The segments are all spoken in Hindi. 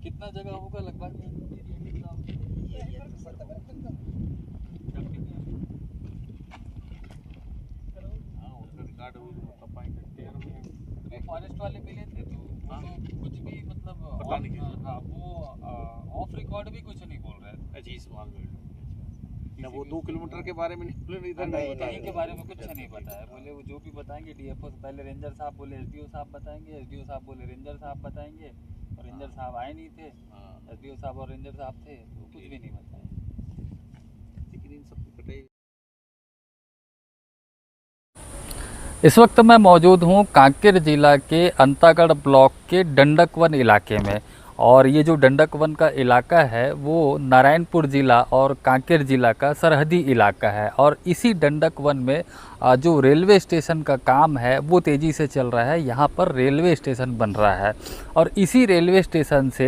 कितना जगह होगा लगभग? फॉरेस्ट वाले मिले थे तो कुछ भी मतलब हाँ वो ऑफ रिकॉर्ड भी कुछ नहीं बोल रहे ना वो 2 किलोमीटर के बारे में नहीं बोले, इधर कहीं के बारे में कुछ नहीं बताया। बोले वो जो भी बताएंगे डीएफओ से पहले रेंजर साहब बोले एसडीओ साहब बताएंगे, एसडीओ साहब बोले रेंजर साहब बताएंगे, और रेंजर साहब आए नहीं थे। एसडीओ साहब और रेंजर साहब थे तो कुछ भी नहीं बताया। लेकिन इन सब की कटाई। इस वक्त मैं मौजूद हूँ कांकेर जिला के अंतागढ़ ब्लॉक के डंडक वन इलाके में, और ये जो डंडक वन का इलाका है वो नारायणपुर ज़िला और कांकेर ज़िला का सरहदी इलाका है। और इसी डंडक वन में जो रेलवे स्टेशन का काम है वो तेज़ी से चल रहा है। यहाँ पर रेलवे स्टेशन बन रहा है और इसी रेलवे स्टेशन से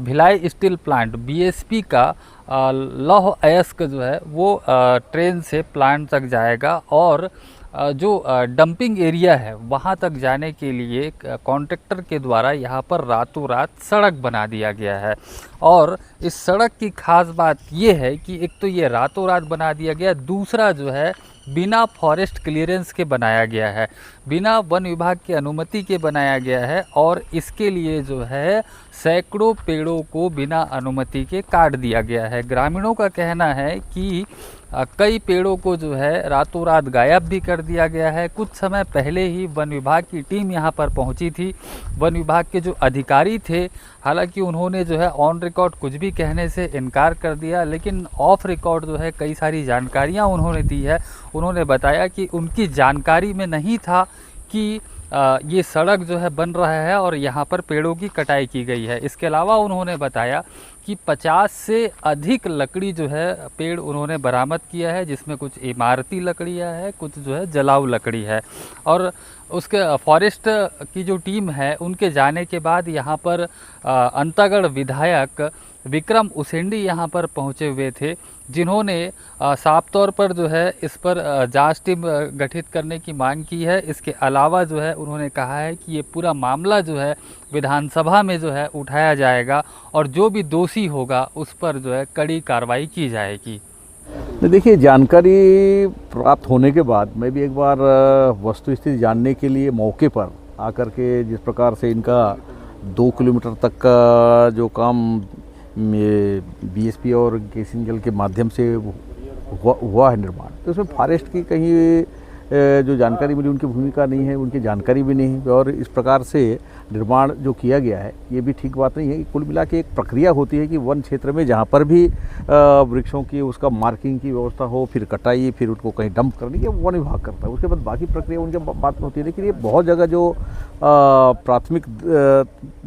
भिलाई स्टील प्लांट बीएसपी का लौह अयस्क जो है वो ट्रेन से प्लांट तक जाएगा, और जो डंपिंग एरिया है वहाँ तक जाने के लिए कॉन्ट्रैक्टर के द्वारा यहाँ पर रातों रात सड़क बना दिया गया है। और इस सड़क की खास बात ये है कि एक तो ये रातों रात बना दिया गया, दूसरा जो है बिना फॉरेस्ट क्लियरेंस के बनाया गया है, बिना वन विभाग की अनुमति के बनाया गया है, और इसके लिए जो है सैकड़ों पेड़ों को बिना अनुमति के काट दिया गया है। ग्रामीणों का कहना है कि कई पेड़ों को जो है रातों रात गायब भी कर दिया गया है। कुछ समय पहले ही वन विभाग की टीम यहाँ पर पहुँची थी। वन विभाग के जो अधिकारी थे, हालांकि उन्होंने जो है ऑन रिकॉर्ड कुछ भी कहने से इनकार कर दिया, लेकिन ऑफ रिकॉर्ड जो है कई सारी जानकारियाँ उन्होंने दी है। उन्होंने बताया कि उनकी जानकारी में नहीं था कि ये सड़क जो है बन रहा है और यहाँ पर पेड़ों की कटाई की गई है। इसके अलावा उन्होंने बताया कि 50 से अधिक लकड़ी जो है पेड़ उन्होंने बरामद किया है, जिसमें कुछ इमारती लकड़ियाँ है, कुछ जो है जलाऊ लकड़ी है। और उसके फॉरेस्ट की जो टीम है उनके जाने के बाद यहाँ पर अंतागढ़ विधायक विक्रम उसेंडी यहाँ पर पहुँचे हुए थे, जिन्होंने साफ तौर पर जो है इस पर जांच टीम गठित करने की मांग की है। इसके अलावा जो है उन्होंने कहा है कि ये पूरा मामला जो है विधानसभा में जो है उठाया जाएगा और जो भी दोषी होगा उस पर जो है कड़ी कार्रवाई की जाएगी। देखिए, जानकारी प्राप्त होने के बाद मैं भी एक बार वस्तु स्थिति जानने के लिए मौके पर आकर के, जिस प्रकार से इनका 2 किलोमीटर तक का जो काम बीएसपी और केसिंगल के माध्यम से हुआ है निर्माण, तो उसमें फॉरेस्ट की कहीं जो जानकारी मिली उनकी भूमिका नहीं है, उनकी जानकारी भी नहीं है। और इस प्रकार से निर्माण जो किया गया है ये भी ठीक बात नहीं है। कुल मिला के एक प्रक्रिया होती है कि वन क्षेत्र में जहाँ पर भी वृक्षों की उसका मार्किंग की व्यवस्था हो, फिर कटाई, फिर उनको कहीं डंप करने की वन विभाग करता है। उसके बाद बाकी प्रक्रिया उनके बात में होती है। लेकिन ये बहुत जगह जो प्राथमिक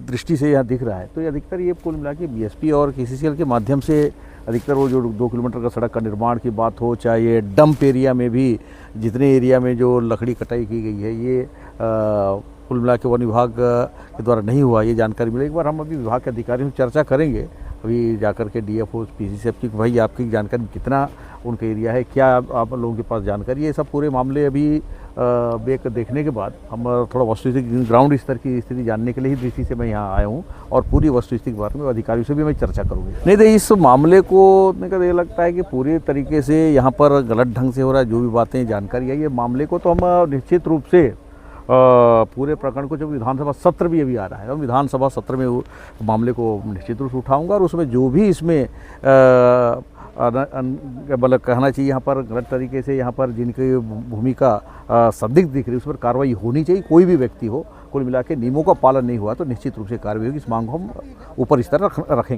दृष्टि से यहाँ दिख रहा है, तो ये अधिकतर ये कुल मिला के बीएसपी और केसीसीएल के माध्यम से अधिकतर वो जो 2 किलोमीटर का सड़क का निर्माण की बात हो, चाहे ये डंप एरिया में भी जितने एरिया में जो लकड़ी कटाई की गई है, ये कुल मिला के वन विभाग के द्वारा नहीं हुआ, ये जानकारी मिली। एक बार हम अभी विभाग के अधिकारियों से चर्चा करेंगे, अभी जाकर के डीएफओ पीसीसीएफ की, भाई आपकी जानकारी कितना उनका एरिया है, क्या आप लोगों के पास जानकारी है, ये सब पूरे मामले अभी देखने के बाद हम थोड़ा वस्तुस्थिति ग्राउंड स्तर की स्थिति जानने के लिए ही दृष्टि से मैं यहाँ आया हूँ, और पूरी वस्तुस्थिति के बारे में अधिकारियों से भी मैं चर्चा करूँगी। नहीं तो इस मामले को ये लगता है कि पूरे तरीके से यहाँ पर गलत ढंग से हो रहा है। जो भी बातें जानकारी है, ये मामले को तो हम निश्चित रूप से पूरे प्रकरण को, जब विधानसभा सत्र भी अभी आ रहा है, तो विधानसभा सत्र में मामले को निश्चित रूप से उठाऊँगा, और उसमें जो भी इसमें मतलब कहना चाहिए यहाँ पर गलत तरीके से यहाँ पर जिनकी भूमिका संदिग्ध दिख रही है, उस पर कार्रवाई होनी चाहिए। कोई भी व्यक्ति हो, कुल मिला के नियमों का पालन नहीं हुआ तो निश्चित रूप से कार्रवाई होगी। इस मांग को हम ऊपर इस तरह रखेंगे।